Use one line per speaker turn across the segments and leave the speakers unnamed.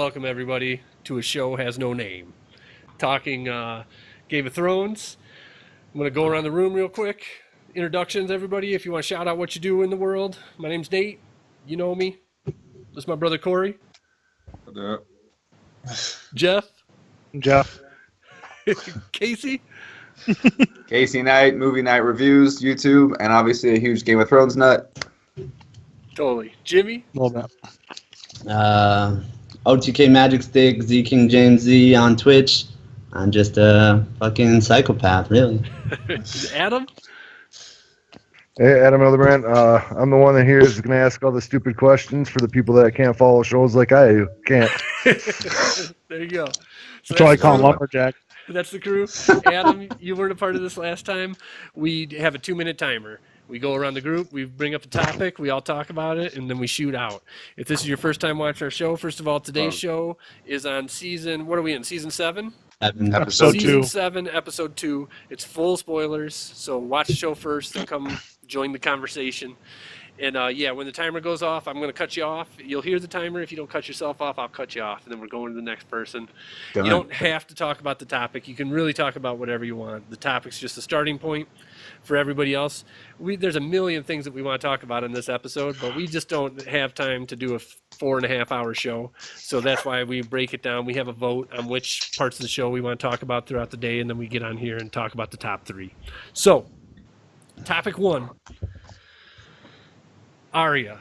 welcome everybody to a show has no name. Talking Game of Thrones. I'm going to go around the room real quick. Introductions, everybody. If you want to shout out what you do in the world. My name's Nate. You know me. This is my brother Corey.
What up?
Jeff.
Jeff.
Casey.
Casey Night, movie night reviews, YouTube, and obviously a huge Game of Thrones nut.
Totally. Jimmy.
A little bit.
OTK Magic Stick, GCandC on Twitch. I'm just a fucking psychopath, really.
Adam.
Hey, Adam Hildebrand. I'm the one that here is going to ask all the stupid questions for the people that can't follow shows like I do. Can't.
There you go. So
That's why I call him Lumberjack.
That's the crew. Adam, you weren't a part of this last time. We have a 2-minute timer. We go around the group, we bring up a topic, we all talk about it, and then we shoot out. If this is your first time watching our show, first of all, today's show is on season, what are we in, season 7?
Episode 2.
Season 7, episode 2. It's full spoilers, so watch the show first and come join the conversation. And yeah, when the timer goes off, I'm going to cut you off. You'll hear the timer. If you don't cut yourself off, I'll cut you off, and then we're going to the next person.
Done.
You don't have to talk about the topic. You can really talk about whatever you want. The topic's just a starting point for everybody else. There's a million things that we want to talk about in this episode, but we just don't have time to do a 4.5-hour show. So that's why we break it down. We have a vote on which parts of the show we want to talk about throughout the day, and then we get on here and talk about the top 3. So, topic 1. Arya.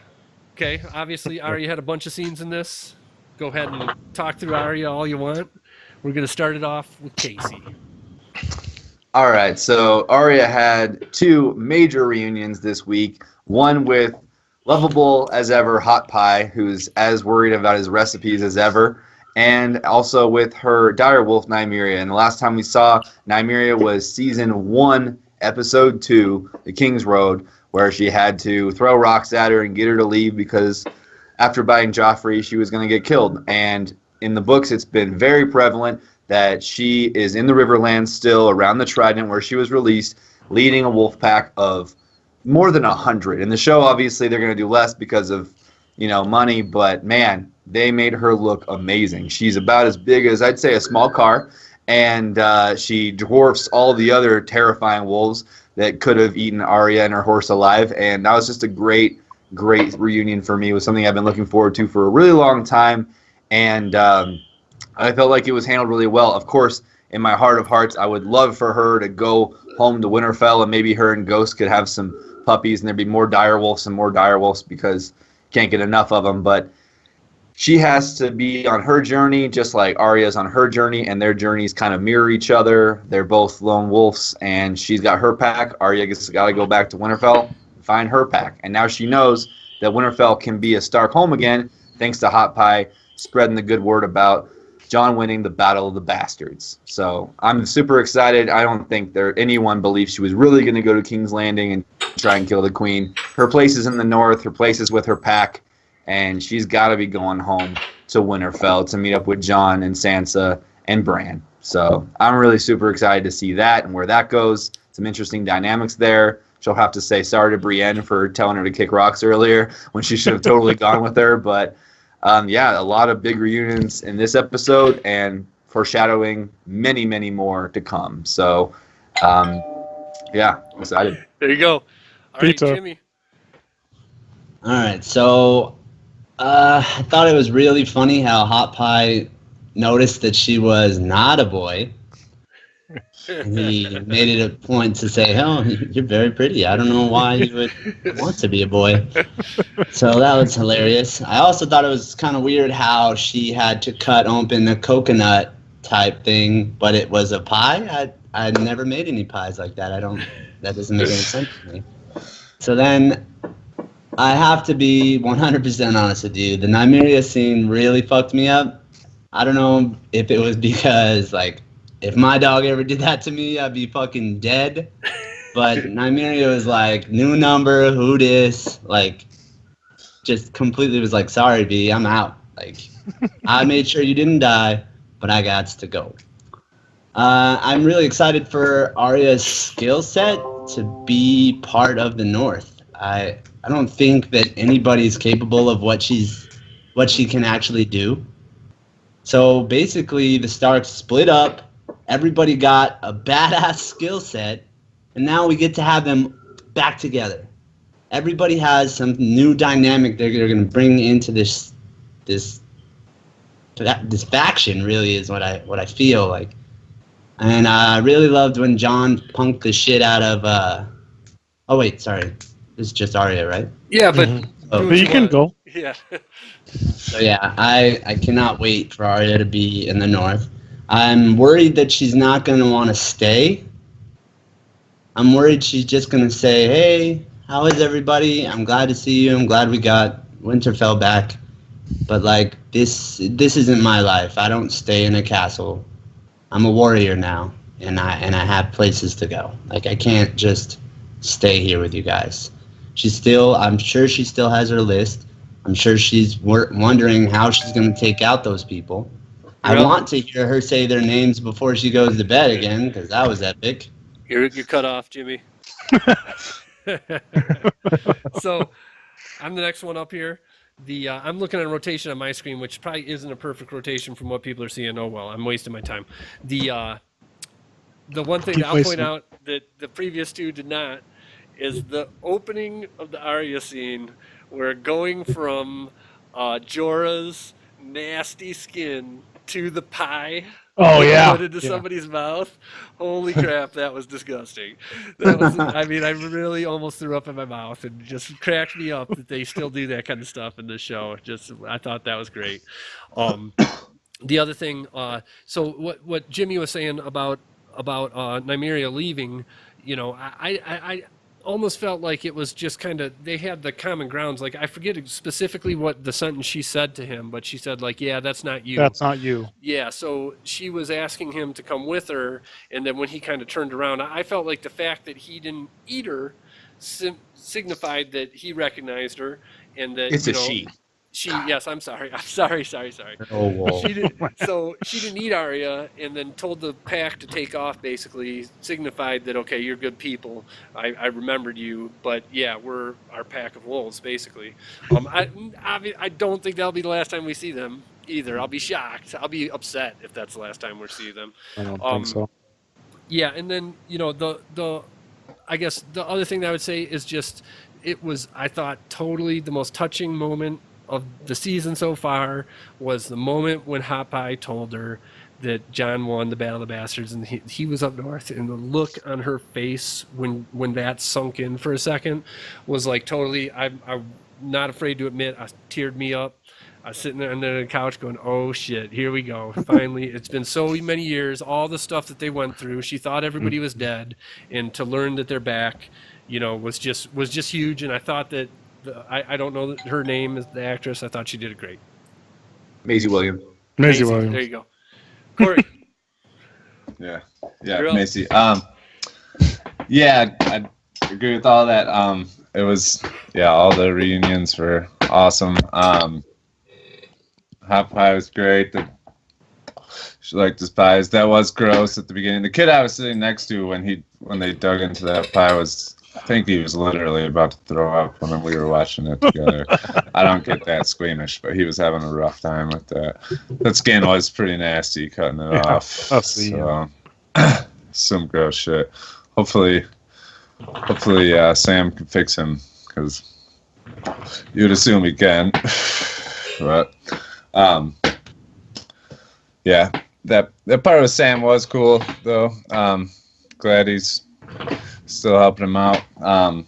Okay, obviously Arya had a bunch of scenes in this. Go ahead and talk through Arya all you want. We're going to start it off with Casey.
All right, so Arya had 2 major reunions this week. One with lovable as ever Hot Pie, who's as worried about his recipes as ever, and also with her direwolf Nymeria. And the last time we saw Nymeria was season 1, episode 2, The King's Road, where she had to throw rocks at her and get her to leave because after biting Joffrey, she was going to get killed. And in the books, it's been very prevalent that she is in the Riverlands still around the Trident where she was released, leading a wolf pack of more than 100. In the show, obviously, they're going to do less because of, money, but man, they made her look amazing. She's about as big as, I'd say, a small car, and she dwarfs all the other terrifying wolves that could have eaten Arya and her horse alive, and that was just a great reunion for me. It was something I've been looking forward to for a really long time, and I felt like it was handled really well. Of course, in my heart of hearts, I would love for her to go home to Winterfell, and maybe her and Ghost could have some puppies, and there'd be more direwolves because can't get enough of them, but she has to be on her journey just like Arya's on her journey, and their journeys kind of mirror each other. They're both lone wolves, and she's got her pack. Arya's got to go back to Winterfell and find her pack. And now she knows that Winterfell can be a Stark home again thanks to Hot Pie spreading the good word about Jon winning the Battle of the Bastards. So I'm super excited. I don't think anyone believes she was really going to go to King's Landing and try and kill the Queen. Her place is in the north. Her place is with her pack. And she's got to be going home to Winterfell to meet up with Jon and Sansa and Bran. So I'm really super excited to see that and where that goes. Some interesting dynamics there. She'll have to say sorry to Brienne for telling her to kick rocks earlier when she should have totally gone with her. But, yeah, a lot of big reunions in this episode and foreshadowing many, many more to come. So, yeah, I'm excited.
There you go. All right, Jimmy.
All right, so I thought it was really funny how Hot Pie noticed that she was not a boy. And he made it a point to say, "Oh, you're very pretty. I don't know why you would want to be a boy." So that was hilarious. I also thought it was kind of weird how she had to cut open a coconut type thing, but it was a pie. I never made any pies like that. That doesn't make any sense to me. So then I have to be 100% honest with you. The Nymeria scene really fucked me up. I don't know if it was because, if my dog ever did that to me, I'd be fucking dead. But Nymeria was like, new number, who dis? Just completely was like, sorry, B, I'm out. I made sure you didn't die, but I got to go. I'm really excited for Arya's skill set to be part of the North. I don't think that anybody's capable of what she can actually do. So basically, the Starks split up. Everybody got a badass skill set, and now we get to have them back together. Everybody has some new dynamic they're going to bring into this faction. Really, is what I feel like. And I really loved when John punked the shit out of. Oh wait, sorry, this is just Arya, right?
Yeah, but
Oh.
But you can go.
Yeah.
So yeah, I cannot wait for Arya to be in the North. I'm worried that she's not going to want to stay. I'm worried she's just going to say, hey, how is everybody? I'm glad to see you. I'm glad we got Winterfell back. But, like, this isn't my life. I don't stay in a castle. I'm a warrior now, and I have places to go. Like, I can't just stay here with you guys. I'm sure she still has her list. I'm sure she's wondering how she's going to take out those people. I want to hear her say their names before she goes to bed again, because that was epic.
You're cut off, Jimmy. So, I'm the next one up here. I'm looking at a rotation on my screen, which probably isn't a perfect rotation from what people are seeing. Oh well, I'm wasting my time. The one thing that I'll point out that the previous two did not is the opening of the Arya scene, where going from Jorah's nasty skin to the pie.
Oh yeah.
Put into somebody's mouth. Holy crap, that was disgusting. That was, I mean, I really almost threw up in my mouth, and just cracked me up that they still do that kind of stuff in this show. I thought that was great. The other thing, so what Jimmy was saying about Nymeria leaving, you know, I almost felt like it was just kind of, they had the common grounds. Like, I forget specifically what the sentence she said to him, but she said, like, yeah, that's not you.
That's not you.
Yeah, so she was asking him to come with her, and then when he kind of turned around, I felt like the fact that he didn't eat her signified that he recognized her, and that,
It's a she.
Yes, I'm sorry. Sorry.
Oh, whoa.
So she didn't eat Arya, and then told the pack to take off, basically signified that, okay, you're good people. I remembered you, but yeah, we're our pack of wolves, basically. I don't think that'll be the last time we see them either. I'll be shocked. I'll be upset if that's the last time we see them.
I don't think so.
Yeah, and then, you know, I guess the other thing that I would say is just, it was, I thought, totally the most touching moment of the season so far was the moment when Hot Pie told her that Jon won the Battle of the Bastards, and he was up north, and the look on her face when that sunk in for a second was like totally, I'm not afraid to admit, teared me up. I was sitting there under the couch going, oh shit, here we go. Finally, it's been so many years, all the stuff that they went through. She thought everybody was dead, and to learn that they're back, you know, was just huge. And I thought that, I don't know that her name is the actress. I thought she did it great.
Maisie Williams.
Maisie Williams.
There you go. Corey.
Yeah,
You're up.
Macy. Yeah, I agree with all that. It was, all the reunions were awesome. Hot Pie was great. She liked his pies. That was gross at the beginning. The kid I was sitting next to when they dug into that pie I think he was literally about to throw up when we were watching it together. I don't get that squeamish, but he was having a rough time with that. That skin was pretty nasty, cutting it off. Some gross shit. Hopefully, Sam can fix him, because you'd assume he can. But that part with Sam was cool, though. Glad he's still helping him out. Arya.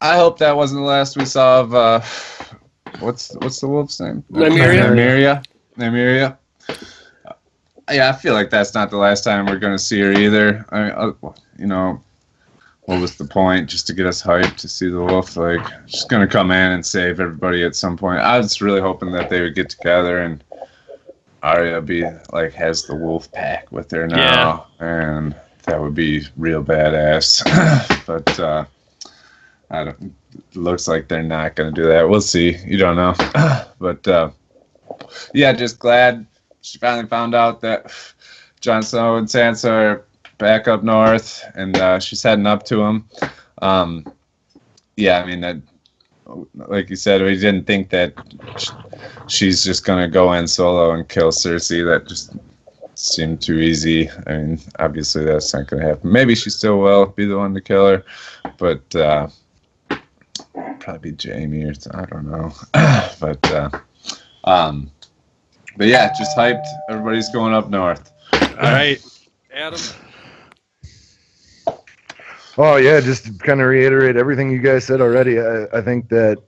I hope that wasn't the last we saw of what's the wolf's name? Nymeria. Yeah, I feel like that's not the last time we're gonna see her either. I mean, what was the point? Just to get us hyped to see the wolf? Like, she's gonna come in and save everybody at some point. I was really hoping that they would get together and Arya has the wolf pack with her now, and that would be real badass. But it looks like they're not going to do that. We'll see. You don't know. But just glad she finally found out that Jon Snow and Sansa are back up north, and she's heading up to him. I mean, that
like you said, we didn't think that she's just gonna go in solo and kill Cersei. That just seemed too easy. I mean, obviously that's not gonna happen. Maybe she still will be the one to kill her, but probably Jamie or I don't know. But yeah, just hyped. Everybody's going up north.
All right, Adam.
Oh yeah, just to kind of reiterate everything you guys said already. I think that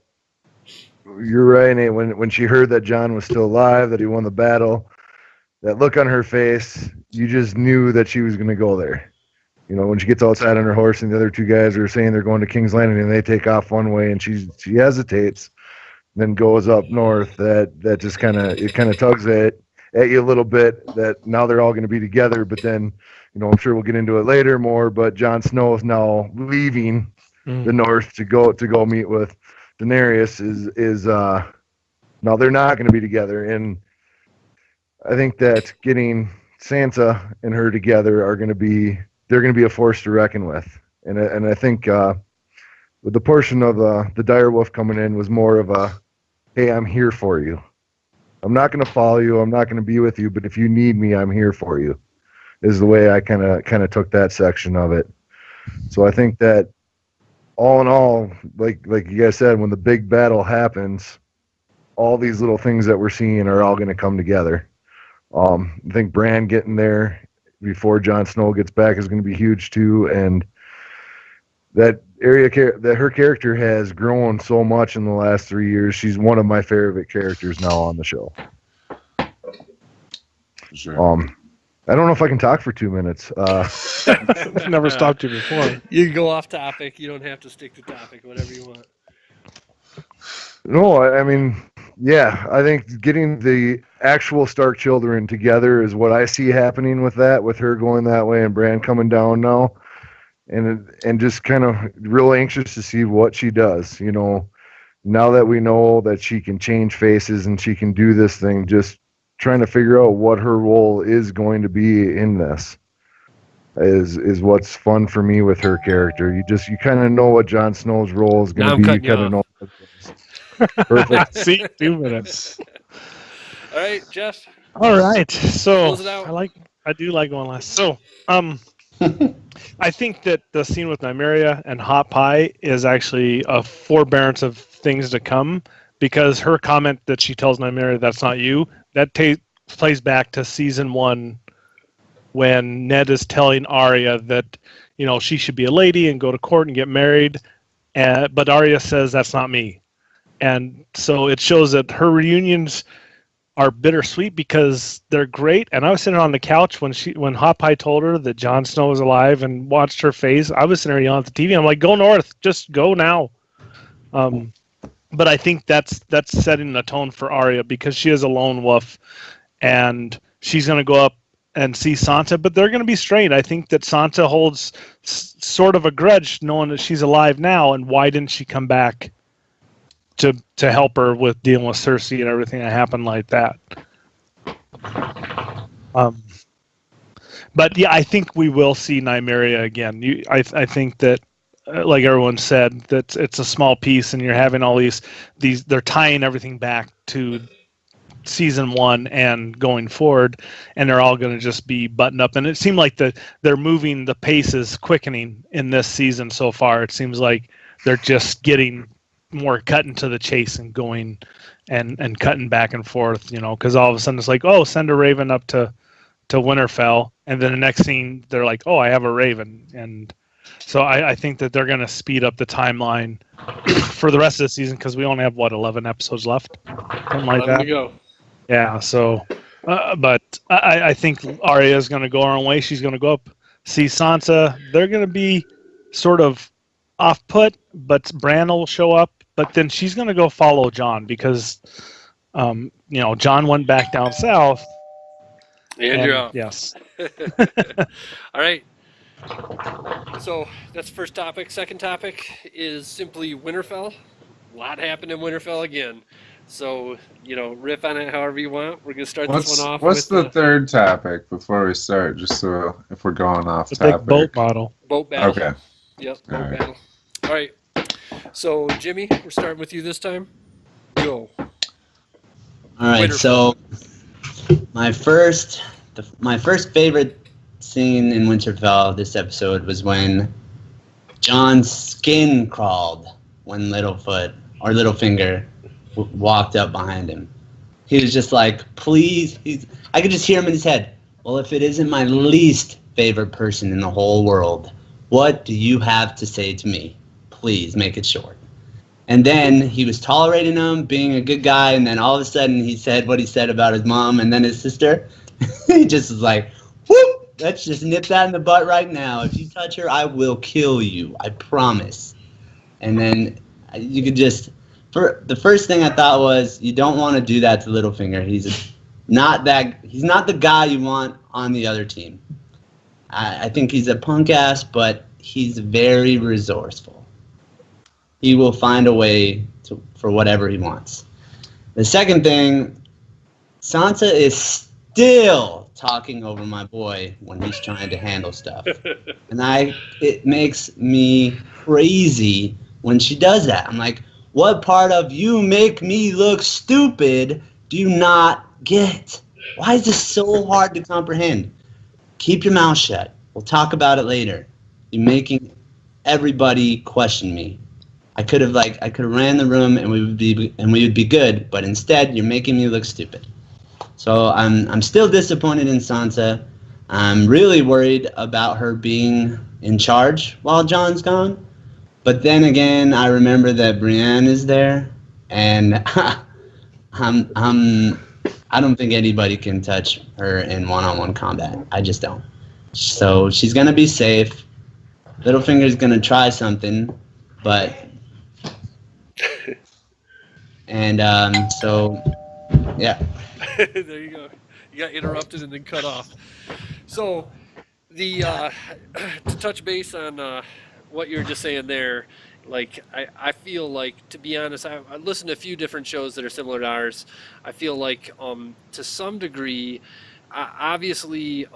you're right, Nate. When she heard that John was still alive, that he won the battle, that look on her face, you just knew that she was going to go there. You know, when she gets outside on her horse and the other two guys are saying they're going to King's Landing and they take off one way and she hesitates, then goes up north. That just kind of tugs at you a little bit. That now they're all going to be together, but then. You know, I'm sure we'll get into it later more, but Jon Snow is now leaving the north to go meet with Daenerys. Is now they're not going to be together, and I think that getting Sansa and her together they're going to be a force to reckon with, and I think with the portion of the direwolf coming in was more of a, hey, I'm here for you. I'm not going to follow you. I'm not going to be with you, but if you need me, I'm here for you. Is the way I kind of took that section of it. So I think that all in all, like you guys said, when the big battle happens, all these little things that we're seeing are all going to come together. I think Bran getting there before Jon Snow gets back is going to be huge too, and that her character has grown so much in the last 3 years. She's one of my favorite characters now on the show.
Sure.
I don't know if I can talk for 2 minutes.
Never stopped you before.
You can go off topic. You don't have to stick to topic. Whatever you want.
No, I mean, yeah, I think getting the actual Stark children together is what I see happening with that, with her going that way and Bran coming down now, and just kind of real anxious to see what she does. You know, now that we know that she can change faces and she can do this thing, just trying to figure out what her role is going to be in this is what's fun for me with her character. You kind of know what Jon Snow's role is going to be. You kind of know. Perfect.
See, 2 minutes.
All right, Jeff.
All right. So
Close it out.
I do like going last. So I think that the scene with Nymeria and Hot Pie is actually a forbearance of things to come, because her comment that she tells Nymeria that's not you, that plays back to season 1 when Ned is telling Arya that, you know, she should be a lady and go to court and get married, but Arya says that's not me. And so it shows that her reunions are bittersweet because they're great. And I was sitting on the couch when Hot Pie told her that Jon Snow was alive and watched her face. I was sitting there yelling at the TV. I'm like, go north, just go now. But I think that's setting the tone for Arya, because she is a lone wolf, and she's going to go up and see Sansa. But they're going to be strained. I think that Sansa holds sort of a grudge, knowing that she's alive now, and why didn't she come back to help her with dealing with Cersei and everything that happened like that. But yeah, I think we will see Nymeria again. I think that, like everyone said, that it's a small piece, and you're having all these. They're tying everything back to season 1 and going forward, and they're all going to just be buttoned up. And it seemed like they're moving, the pace is quickening in this season so far. It seems like they're just getting more cutting to the chase and going and cutting back and forth, you know, because all of a sudden it's like, oh, send a raven up to Winterfell, and then the next scene they're like, oh, I have a raven. And so I think that they're going to speed up the timeline for the rest of the season, because we only have 11 episodes left, something like that.
To go.
Yeah, so but I think Arya is going to go her own way. She's going to go up, see Sansa. They're going to be sort of off put, but Bran will show up. But then she's going to go follow Jon, because, you know, Jon went back down south.
And you're out.
Yes.
All right. So that's the first topic. Second topic is simply Winterfell. A lot happened in Winterfell again. So, you know, riff on it however you want. We're going to start this one off
What's
with
the third topic before we start, just so if we're going off
The
topic?
big boat model.
boat battle.
Okay.
Yep,
All
boat
right.
battle. All right. So, Jimmy, we're starting with you this time. Go.
All right,
Winter.
so my first favorite scene in Winterfell this episode was when John's skin crawled when Littlefinger walked up behind him. He was just like, please. I could just hear him in his head. Well, if it isn't my least favorite person in the whole world, what do you have to say to me? Please make it short. And then he was tolerating him, being a good guy, and then all of a sudden he said what he said about his mom and then his sister. He just was like, whoop, let's just nip that in the butt right now. If you touch her, I will kill you. I promise. And then you could just, the first thing I thought was, you don't want to do that to Littlefinger. He's not the guy you want on the other team. I think he's a punk ass, but he's very resourceful. He will find a way for whatever he wants. The second thing, Sansa is still talking over my boy when he's trying to handle stuff. And it makes me crazy when she does that. I'm like, what part of you make me look stupid do you not get? Why is this so hard to comprehend? Keep your mouth shut. We'll talk about it later. You're making everybody question me. I could have ran the room and we would be good, but instead you're making me look stupid. So I'm still disappointed in Sansa. I'm really worried about her being in charge while Jon's gone. But then again, I remember that Brienne is there, and I don't think anybody can touch her in one-on-one combat. I just don't. So she's gonna be safe. Littlefinger's gonna try something, but so yeah.
There you go. You got interrupted and then cut off. So to touch base on what you were just saying there, like I feel like, to be honest, I listened to a few different shows that are similar to ours. I feel like to some degree, obviously,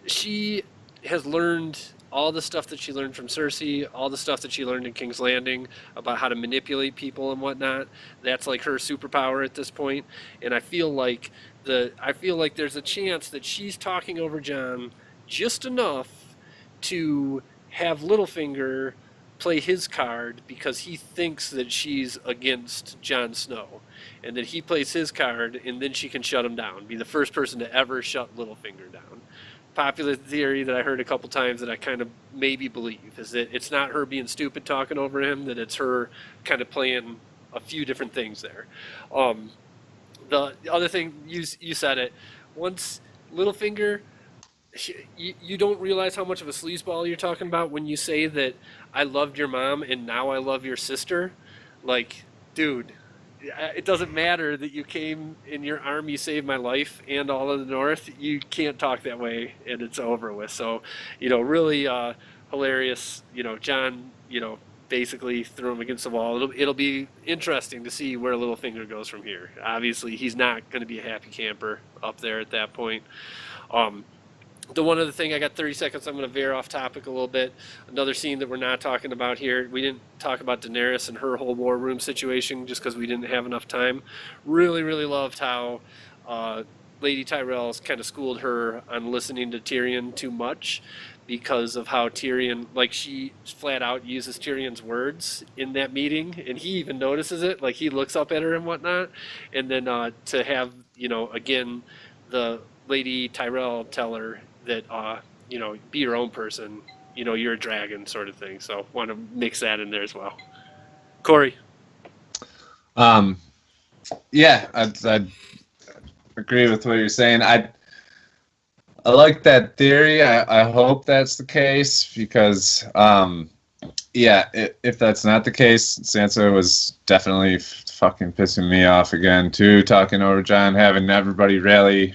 she has learned all the stuff that she learned from Cersei, all the stuff that she learned in King's Landing about how to manipulate people and whatnot. That's like her superpower at this point. And I feel like there's a chance that she's talking over Jon just enough to have Littlefinger play his card because he thinks that she's against Jon Snow, and that he plays his card, and then she can shut him down, be the first person to ever shut Littlefinger down. Popular theory that I heard a couple times that I kind of maybe believe is that it's not her being stupid talking over him, that it's her kind of playing a few different things there. The other thing, you said it, once Littlefinger, you don't realize how much of a sleazeball you're talking about when you say that I loved your mom and now I love your sister. Like, dude, it doesn't matter that you came in your army, saved my life and all of the North. You can't talk that way and it's over with. So, really hilarious. Jon, basically threw him against the wall. It'll be interesting to see where Littlefinger goes from here. Obviously, he's not going to be a happy camper up there at that point. The one other thing, I got 30 seconds, I'm going to veer off topic a little bit. Another scene that we're not talking about here, we didn't talk about Daenerys and her whole war room situation just because we didn't have enough time. Really, really loved how Lady Tyrell's kind of schooled her on listening to Tyrion too much, because of how Tyrion, like, she flat out uses Tyrion's words in that meeting, and he even notices it, like he looks up at her and whatnot. And then to have, again, the Lady Tyrell tell her that, be your own person, you're a dragon sort of thing. So want to mix that in there as well. Corey.
Yeah, I'd agree with what you're saying. I like that theory. I hope that's the case because, if that's not the case, Sansa was definitely fucking pissing me off again too, talking over Jon, having everybody rally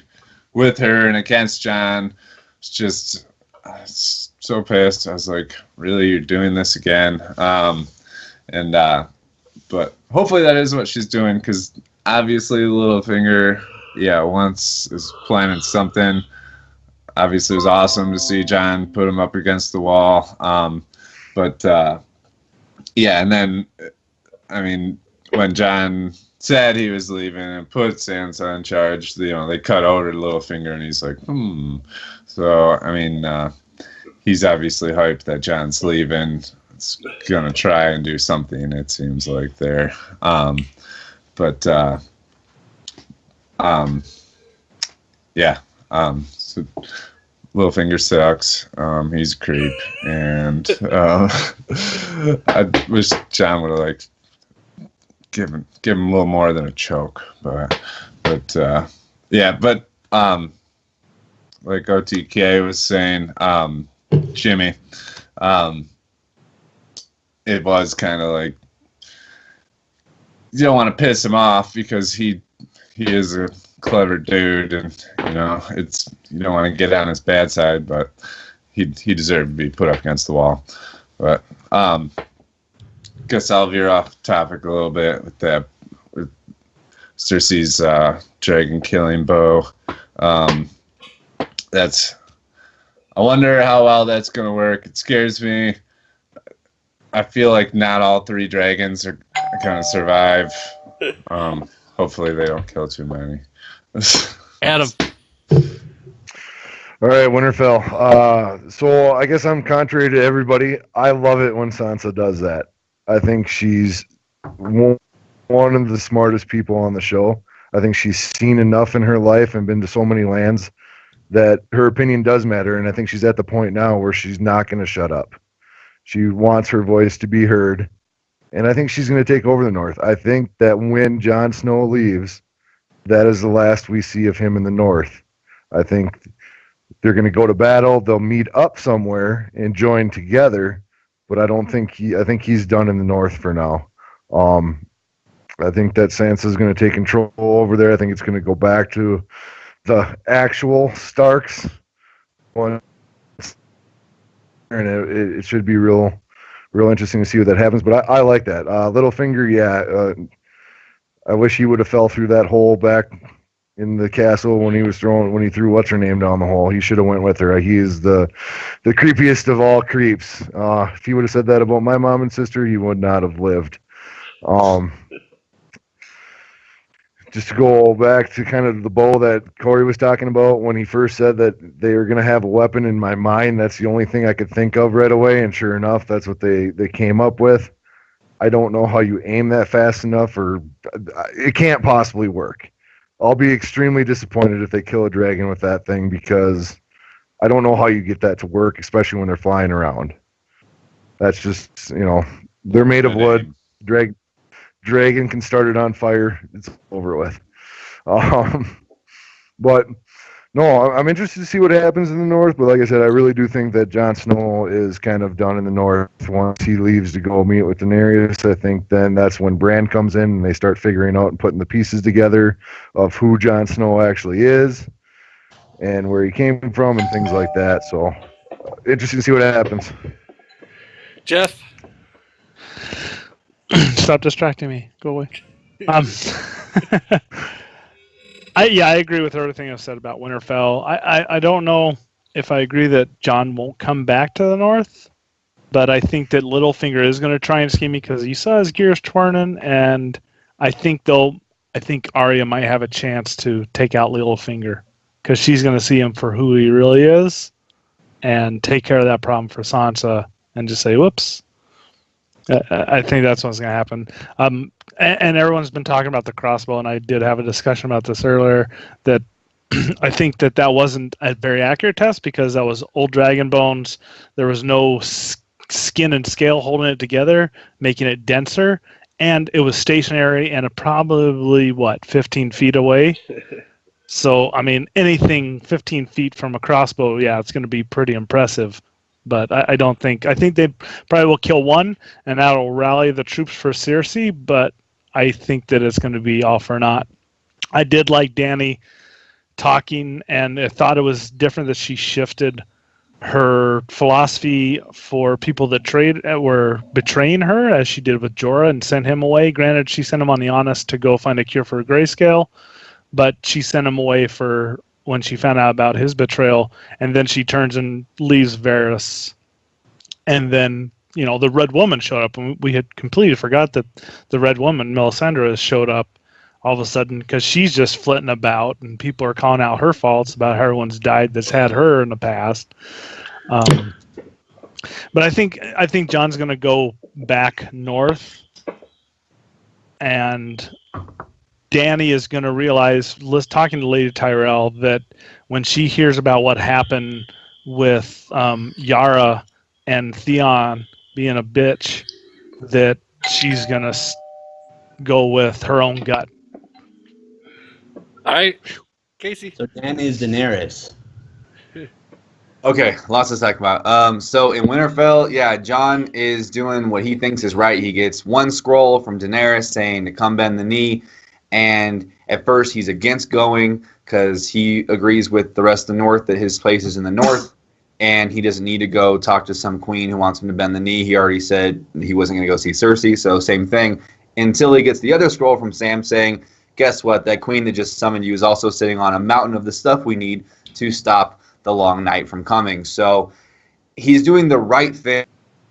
with her and against Jon. It's just so pissed. I was like, really, you're doing this again? But hopefully that is what she's doing, because obviously Littlefinger, once is planning something. Obviously, it was awesome to see Jon put him up against the wall. But yeah, and then I mean, when John said he was leaving and put Sansa in charge, they cut over to Littlefinger, and he's like, So I mean, he's obviously hyped that John's leaving. It's gonna try and do something. It seems like there, but yeah. So Littlefinger sucks. He's a creep, and I wish John would have give him a little more than a choke, but yeah, but like OTK was saying, Jimmy, it was kind of like you don't want to piss him off because he is a clever dude, and it's you don't want to get on his bad side, but he deserved to be put up against the wall. But guess I'll veer off topic a little bit with Cersei's dragon killing bow. That's I wonder how well that's gonna work. It scares me. I feel like not all 3 dragons are gonna survive. Hopefully they don't kill too many.
Adam.
All right, Winterfell. So I guess I'm contrary to everybody. I love it when Sansa does that. I think she's one of the smartest people on the show. I think she's seen enough in her life and been to so many lands that her opinion does matter, and I think she's at the point now where she's not going to shut up. She wants her voice to be heard, and I think she's going to take over the North. I think that when Jon Snow leaves, that is the last we see of him in the North. I think they're going to go to battle. They'll meet up somewhere and join together, but I think he's done in the North for now. I think that Sansa's going to take control over there. I think it's going to go back to the actual Starks. And it should be real interesting to see what that happens. But I like that. Littlefinger, yeah. I wish he would have fell through that hole back in the castle when he threw what's her name down the hole. He should have went with her. He is the creepiest of all creeps. If he would have said that about my mom and sister, he would not have lived. Just to go back to kind of the bow that Corey was talking about when he first said that they were going to have a weapon, in my mind, that's the only thing I could think of right away, and sure enough, that's what they came up with. I don't know how you aim that fast enough, or it can't possibly work. I'll be extremely disappointed if they kill a dragon with that thing, because I don't know how you get that to work, especially when they're flying around. That's just, they're made of wood. Dragon can start it on fire. It's over with. But no, I'm interested to see what happens in the North. But like I said, I really do think that Jon Snow is kind of done in the North once he leaves to go meet with Daenerys. I think then that's when Bran comes in and they start figuring out and putting the pieces together of who Jon Snow actually is and where he came from and things like that. So interesting to see what happens.
Jeff?
Stop distracting me. Go away. I agree with everything I've said about Winterfell. I don't know if I agree that Jon won't come back to the North, but I think that Littlefinger is going to try and scheme me because he saw his gears twirling, and I think Arya might have a chance to take out Littlefinger because she's going to see him for who he really is and take care of that problem for Sansa and just say, whoops. I think that's what's going to happen. And everyone's been talking about the crossbow, and I did have a discussion about this earlier, that I think that wasn't a very accurate test because that was old dragon bones. There was no skin and scale holding it together, making it denser, and it was stationary and probably, 15 feet away? So, I mean, anything 15 feet from a crossbow, yeah, it's going to be pretty impressive. But I think they probably will kill one, and that'll rally the troops for Cersei, but I think that it's going to be all for naught. I did like Dany talking, and I thought it was different that she shifted her philosophy for people that were betraying her, as she did with Jorah, and sent him away. Granted, she sent him on the Honest to go find a cure for grayscale, but she sent him away for when she found out about his betrayal, and then she turns and leaves Varys, and then the Red Woman showed up, and we had completely forgot that the Red Woman, Melisandre, showed up all of a sudden because she's just flitting about, and people are calling out her faults about how everyone's died that's had her in the past. But I think John's going to go back north, and Dany is going to realize, talking to Lady Tyrell, that when she hears about what happened with Yara and Theon being a bitch, that she's going to go with her own gut.
All right, Casey.
So Dany's Daenerys.
Okay, lots to talk about. So in Winterfell, yeah, Jon is doing what he thinks is right. He gets one scroll from Daenerys saying to come bend the knee, and at first he's against going because he agrees with the rest of the North that his place is in the North, and he doesn't need to go talk to some queen who wants him to bend the knee. He already said he wasn't going to go see Cersei, so same thing. Until he gets the other scroll from Sam saying, guess what, that queen that just summoned you is also sitting on a mountain of the stuff we need to stop the long night from coming. So he's doing the right thing,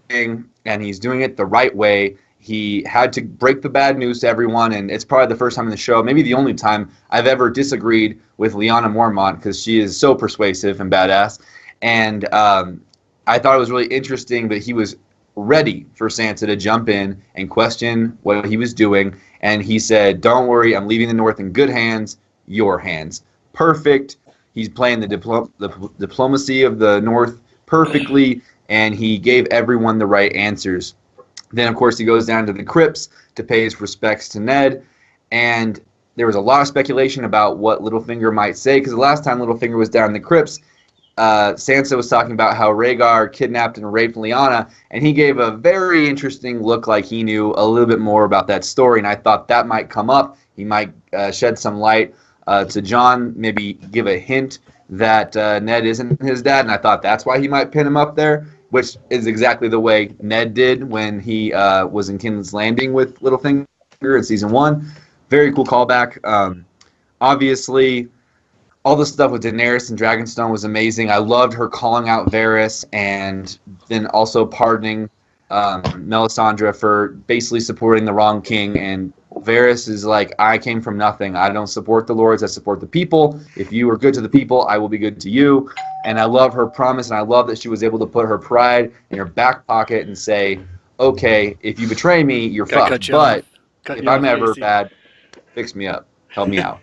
and he's doing it the right way. He had to break the bad news to everyone, and it's probably the first time in the show, maybe the only time I've ever disagreed with Lyanna Mormont, because she is so persuasive and badass. And I thought it was really interesting that he was ready for Sansa to jump in and question what he was doing. And he said, don't worry, I'm leaving the North in good hands, your hands. Perfect. He's playing the diplomacy of the North perfectly, and he gave everyone the right answers. Then, of course, he goes down to the crypts to pay his respects to Ned, and there was a lot of speculation about what Littlefinger might say, because the last time Littlefinger was down in the crypts, Sansa was talking about how Rhaegar kidnapped and raped Lyanna, and he gave a very interesting look like he knew a little bit more about that story, and I thought that might come up. He might shed some light to Jon, maybe give a hint that Ned isn't his dad, and I thought that's why he might pin him up there, which is exactly the way Ned did when he was in King's Landing with Littlefinger in Season 1. Very cool callback. Obviously, all the stuff with Daenerys and Dragonstone was amazing. I loved her calling out Varys and then also pardoning Melisandre for basically supporting the wrong king. And Varys is like, I came from nothing. I don't support the lords. I support the people. If you are good to the people, I will be good to you. And I love her promise, and I love that she was able to put her pride in her back pocket and say, okay, if you betray me, you're fucked. But if I'm ever bad, fix me up. Help me out.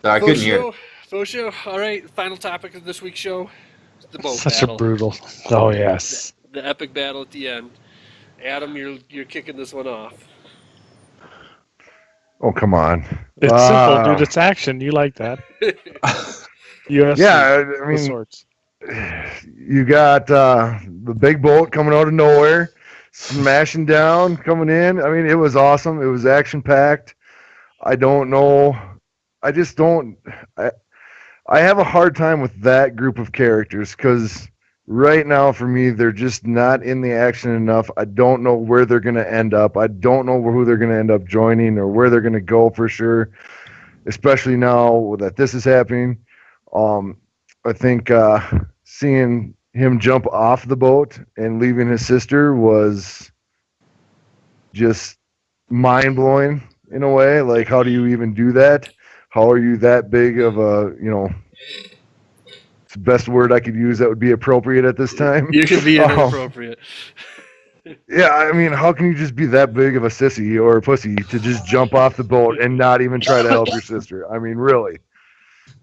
So I couldn't hear it.
Faux show. All right, final topic of this week's show. The boat
Such
battle.
a brutal. Oh, yes.
The epic battle at the end. Adam, you're kicking this one off.
Oh, come on.
It's simple, dude. It's action. You like that. UFC,
yeah, I mean,
sorts.
You got the big boat coming out of nowhere, smashing down, coming in. I mean, it was awesome. It was action-packed. I don't know. I just don't. I have a hard time with that group of characters because right now, for me, they're just not in the action enough. I don't know where they're going to end up. I don't know who they're going to end up joining or where they're going to go for sure, especially now that this is happening. I think seeing him jump off the boat and leaving his sister was just mind-blowing in a way. Like, how do you even do that? How are you that big of a, it's the best word I could use that would be appropriate at this time.
You can be inappropriate.
Yeah, I mean, how can you just be that big of a sissy or a pussy to just jump off the boat and not even try to help your sister? I mean, really.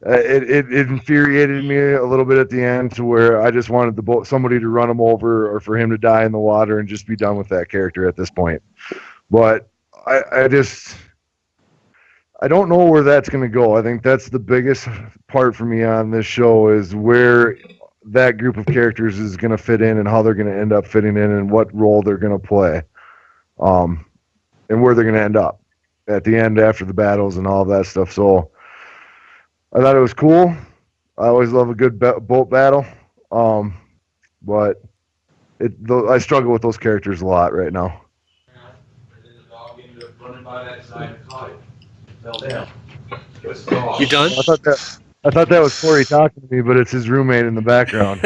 It infuriated me a little bit at the end to where I just wanted somebody to run him over or for him to die in the water and just be done with that character at this point. But I don't know where that's going to go. I think that's the biggest part for me on this show is where that group of characters is going to fit in and how they're going to end up fitting in and what role they're going to play, and where they're going to end up at the end after the battles and all of that stuff. So I thought it was cool. I always love a good boat battle, but I struggle with those characters a lot right now.
You done?
I thought that. I thought that was Corey talking to me, but it's his roommate in the background.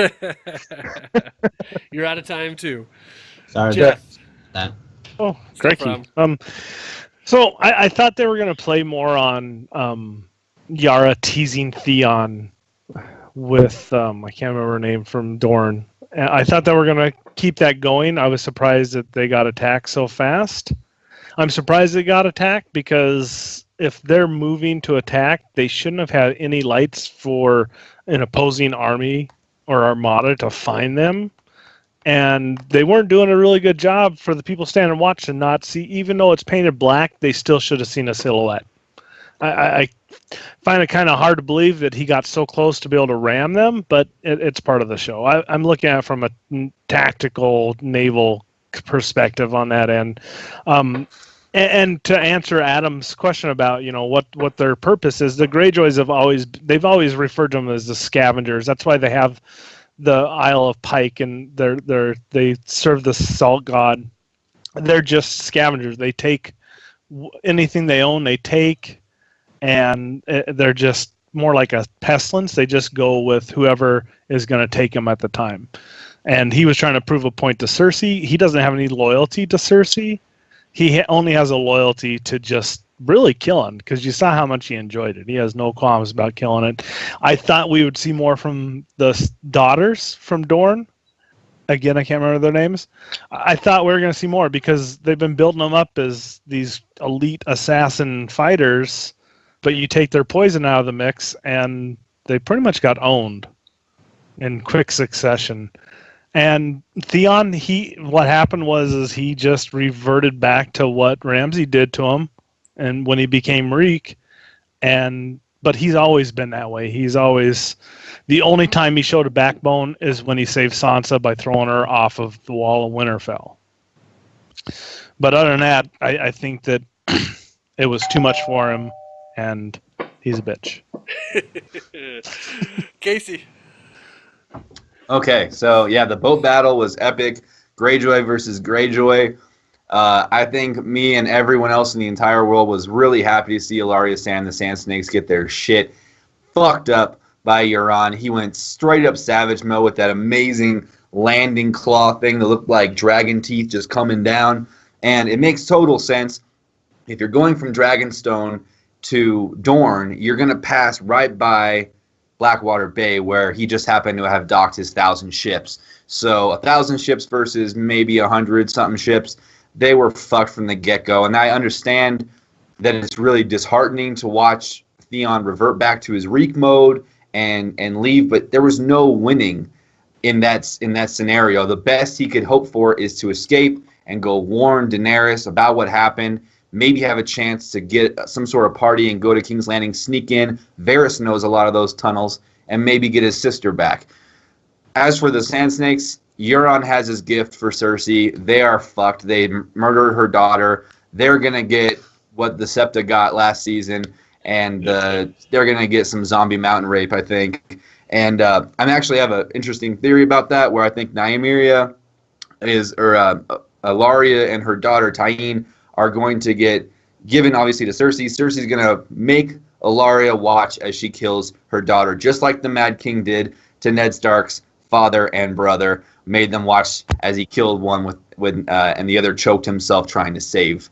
You're out of time too.
Sorry
Jeff.
about that.
Oh,
No
crikey.
problem.
So I thought they were going to play more on Yara teasing Theon with I can't remember her name from Dorne. I thought they were going to keep that going. I was surprised that they got attacked so fast. I'm surprised they got attacked because if they're moving to attack, they shouldn't have had any lights for an opposing army or armada to find them. And they weren't doing a really good job for the people standing and watch to not see. Even though it's painted black, they still should have seen a silhouette. I find it kind of hard to believe that he got so close to be able to ram them, but it's part of the show. I'm looking at it from a tactical naval perspective on that end. And to answer Adam's question about what their purpose is, the Greyjoys they've always referred to them as the scavengers. That's why they have the Isle of Pike, and they serve the salt god. They're just scavengers. They take anything they own. They take, and they're just more like a pestilence. They just go with whoever is going to take them at the time. And he was trying to prove a point to Cersei. He doesn't have any loyalty to Cersei. He only has a loyalty to just really killing, because you saw how much he enjoyed it. He has no qualms about killing it. I thought we would see more from the daughters from Dorne. Again, I can't remember their names. I thought we were going to see more because they've been building them up as these elite assassin fighters, but you take their poison out of the mix and they pretty much got owned in quick succession. And Theon, what happened was he just reverted back to what Ramsay did to him, and when he became Reek, but he's always been that way. He's always, the only time he showed a backbone is when he saved Sansa by throwing her off of the wall of Winterfell. But other than that, I think that it was too much for him, and he's a bitch.
Casey.
Okay, so yeah, the boat battle was epic. Greyjoy versus Greyjoy. I think me and everyone else in the entire world was really happy to see Ellaria Sand and the Sand Snakes get their shit fucked up by Euron. He went straight up savage mode with that amazing landing claw thing that looked like dragon teeth just coming down. And it makes total sense. If you're going from Dragonstone to Dorne, you're going to pass right by Blackwater Bay, where he just happened to have docked his 1,000 ships. So 1,000 ships versus maybe 100-something ships, they were fucked from the get-go. And I understand that it's really disheartening to watch Theon revert back to his Reek mode and leave, but there was no winning in that scenario. The best he could hope for is to escape and go warn Daenerys about what happened, maybe have a chance to get some sort of party and go to King's Landing, sneak in. Varys knows a lot of those tunnels, and maybe get his sister back. As for the Sand Snakes, Euron has his gift for Cersei. They are fucked. They murdered her daughter. They're going to get what the Septa got last season, and they're going to get some zombie mountain rape, I think. And I actually have an interesting theory about that, where I think Nymeria Ellaria and her daughter Tyene are going to get given, obviously, to Cersei. Cersei's going to make Ellaria watch as she kills her daughter, just like the Mad King did to Ned Stark's father and brother, made them watch as he killed one and the other choked himself trying to save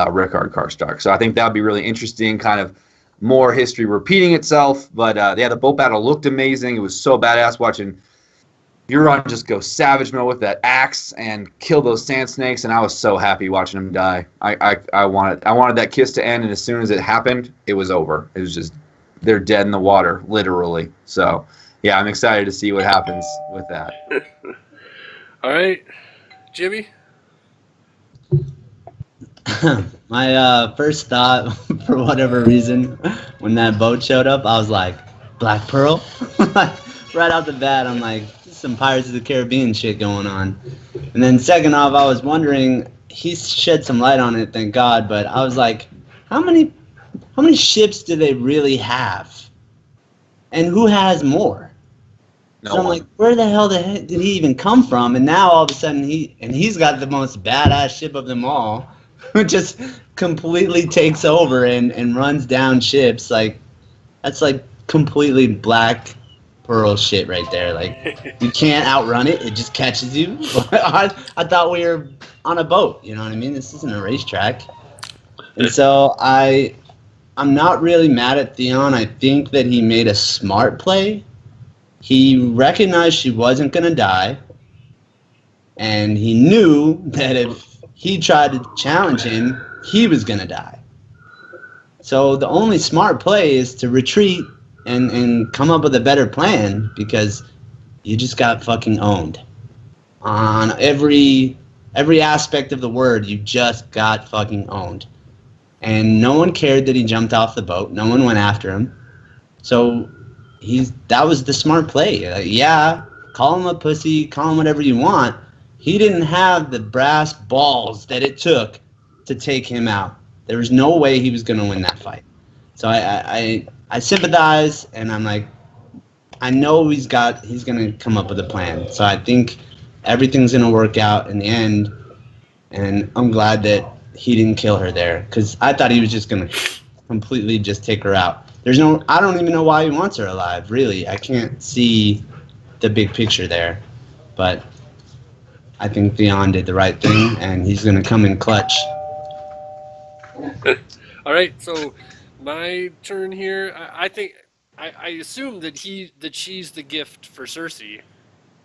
Rickard Karstark. So I think that would be really interesting, kind of more history repeating itself. But yeah, the boat battle looked amazing. It was so badass watching Euron just go savage mode with that axe and kill those sand snakes, and I was so happy watching him die. I wanted that kiss to end, and as soon as it happened, it was over. It was just, they're dead in the water, literally. So yeah, I'm excited to see what happens with that.
All right, Jimmy.
My first thought, for whatever reason, when that boat showed up, I was like, Black Pearl? Right out the bat, I'm like, some Pirates of the Caribbean shit going on. And then second off, I was wondering, he shed some light on it, thank God, but I was like, how many ships do they really have? And who has more? So I'm like, where the hell did he even come from? And now all of a sudden he's got the most badass ship of them all, who just completely takes over and runs down ships. Like, that's like completely black pearl shit right there. Like, you can't outrun it. It just catches you. I thought we were on a boat. You know what I mean? This isn't a racetrack. And so I'm not really mad at Theon. I think that he made a smart play. He recognized she wasn't going to die. And he knew that if he tried to challenge him, he was going to die. So the only smart play is to retreat and come up with a better plan, because you just got fucking owned. On every aspect of the word, you just got fucking owned. And no one cared that he jumped off the boat. No one went after him. So that was the smart play. Yeah, call him a pussy, call him whatever you want. He didn't have the brass balls that it took to take him out. There was no way he was going to win that fight. So I sympathize, and I'm like, I know he's going to come up with a plan. So I think everything's going to work out in the end, and I'm glad that he didn't kill her there, because I thought he was just going to completely just take her out. I don't even know why he wants her alive, really. I can't see the big picture there, but I think Theon did the right thing, and he's going to come in clutch.
All right, so my turn here. I think I assume that she's the gift for Cersei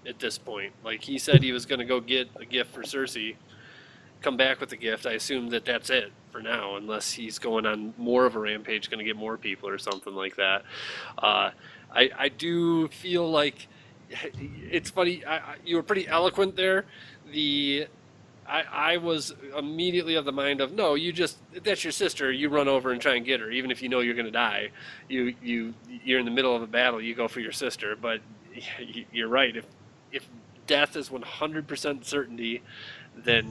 at this point. Like, he said he was going to go get a gift for Cersei, come back with a gift. I assume that that's it for now, unless he's going on more of a rampage, going to get more people or something like that. I do feel like it's funny. You were pretty eloquent there. I was immediately of the mind of, no, that's your sister. You run over and try and get her, even if you know you're going to die. You're in the middle of a battle. You go for your sister. But you're right. If death is 100% certainty, then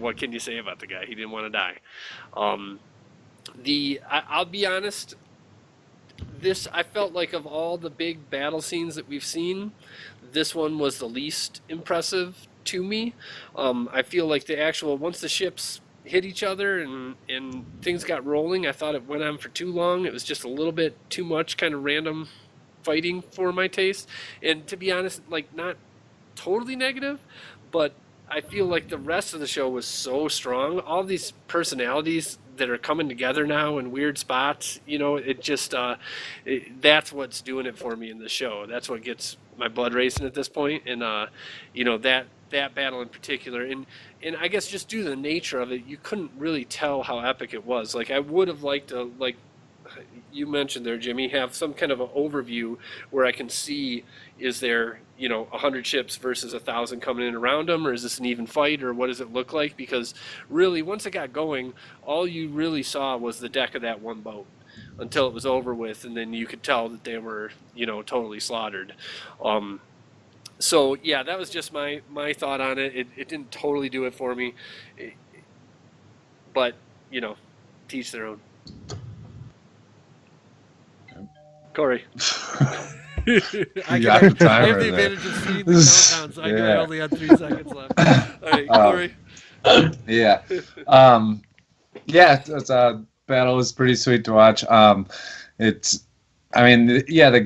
what can you say about the guy? He didn't want to die. I'll be honest. I felt like, of all the big battle scenes that we've seen, this one was the least impressive to me. I feel like once the ships hit each other and things got rolling, I thought it went on for too long. It was just a little bit too much kind of random fighting for my taste. And to be honest, like, not totally negative, but I feel like the rest of the show was so strong. All these personalities that are coming together now in weird spots, it just that's what's doing it for me in the show. That's what gets my blood racing at this point. And that battle in particular, and I guess just due to the nature of it, you couldn't really tell how epic it was. Like, I would have liked to, like you mentioned there, Jimmy, have some kind of an overview where I can see, is there 100 ships versus 1,000 coming in around them, or is this an even fight, or what does it look like? Because really, once it got going, all you really saw was the deck of that one boat until it was over with, and then you could tell that they were totally slaughtered. So yeah, that was just my thought on it. It didn't totally do it for me, but teach their own. Corey. I have the advantage of seeing the countdown, so I only had 3 seconds left. All right, Corey.
Yeah. The battle was pretty sweet to watch. The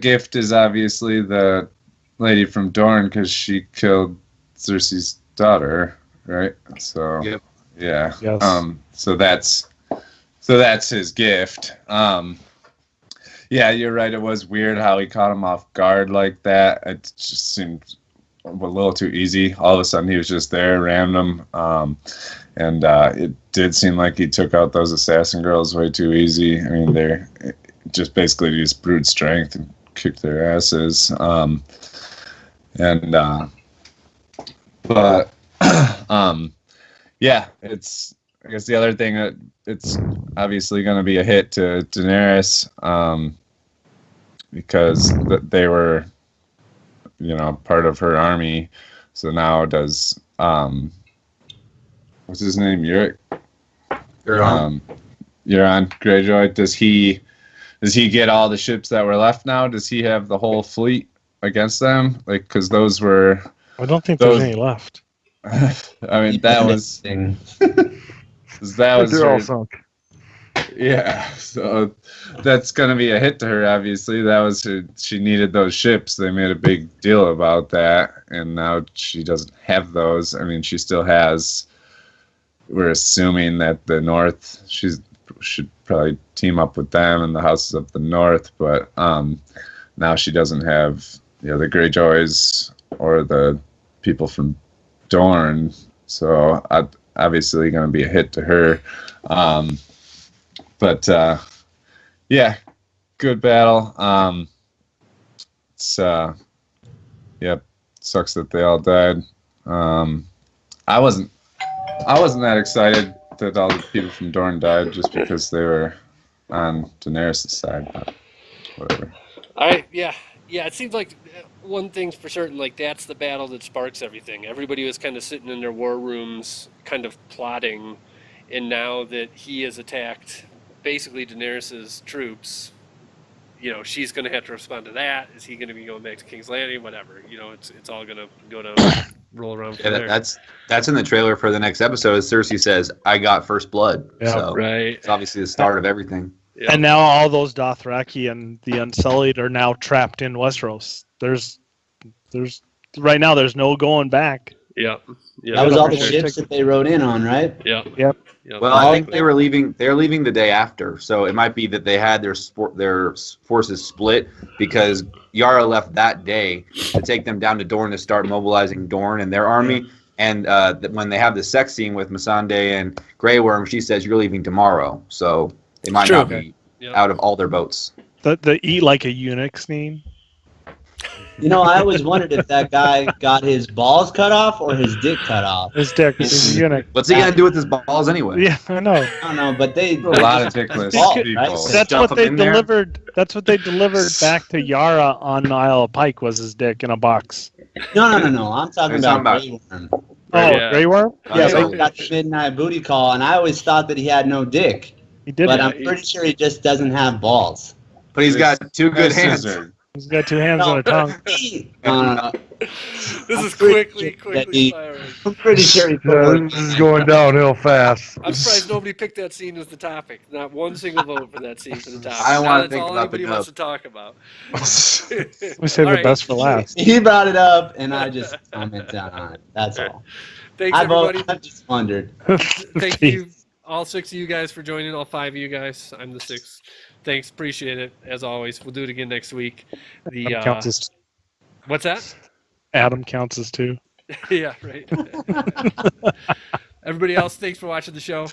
gift is obviously the lady from Dorne, because she killed Cersei's daughter, right? So
yep.
Yeah.
Yes.
So that's his gift. Yeah, you're right. It was weird how he caught him off guard like that. It just seemed a little too easy. All of a sudden, he was just there, random. And it did seem like he took out those assassin girls way too easy. I mean, they're just basically used brute strength and kicked their asses. Yeah, I guess the other thing, it's obviously going to be a hit to Daenerys, because they were, part of her army. So now does what's his name? Euron Greyjoy. Does he get all the ships that were left now? Does he have the whole fleet against them? Like, because those were.
I don't think there's any left.
I mean, that was. That was
they're all sunk.
Yeah, so that's going to be a hit to her, obviously. That was she needed those ships. They made a big deal about that, and now she doesn't have those. I mean, she still has. We're assuming that the North, she should probably team up with them and the Houses of the North, but now she doesn't have the Greyjoys or the people from Dorne, so obviously going to be a hit to her. But yeah, good battle. It's sucks that they all died. I wasn't that excited that all the people from Dorne died just because they were on Daenerys' side, but whatever.
It seems like one thing's for certain, like that's the battle that sparks everything. Everybody was kind of sitting in their war rooms, kind of plotting, and now that he has attacked basically Daenerys' troops, she's going to have to respond to that. Is he going to be going back to King's Landing? Whatever. It's all going to go down, roll around from there.
That's in the trailer for the next episode. As Cersei says, "I got first blood."
Yeah,
so
right.
It's obviously the start of everything.
Yep.
And now all those Dothraki and the Unsullied are now trapped in Westeros. There's right now there's no going back.
Yep.
That was all the ships that they rode in on, right?
Yep.
Well, I think they were leaving. They're leaving the day after, so it might be that they had their forces split because Yara left that day to take them down to Dorne to start mobilizing Dorne and their army. And when they have the sex scene with Missandei and Grey Worm, she says you're leaving tomorrow, so they might not be out of all their boats.
The eat like a eunuch scene.
I always wondered if that guy got his balls cut off or his dick cut off.
His dick. He's a eunuch.
What's he gonna do with his balls anyway?
Yeah, I know.
I don't know, but they
A lot of dickless
Balls,
people.
right?
That's
Stuff
what they
him in there.
delivered. That's what they delivered back to Yara on Isle of Pike was his dick in a box.
No. I'm talking
You're
about
talking
Grey Worm.
Oh,
Yeah.
Grey Worm?
Yeah,
so-
they got the midnight booty call, and I always thought that he had no dick,
He did
but
it.
I'm pretty sure he just doesn't have balls.
But he's got two good hands.
Scissor.
He's got two hands and a tongue.
No.
This is
pretty
quickly
sure that he-
spiraling.
I'm pretty sure he put
Yeah,
one.
this is going downhill fast.
I'm surprised nobody picked that scene as the topic. Not one single vote for that scene for the topic.
I don't wanna
That's
think
all
about the
anybody wants to talk about.
We save
All
the
right.
best for last.
He brought it up, and I just commented on it. That's all.
Thanks,
I
everybody.
just wondered.
Thank you, all 6 of you guys, for joining. All 5 of you guys. I'm the 6th. Thanks. Appreciate it. As always, we'll do it again next week.
Adam counts as,
What's that?
Adam counts as 2.
Yeah, right. Everybody else, thanks for watching the show.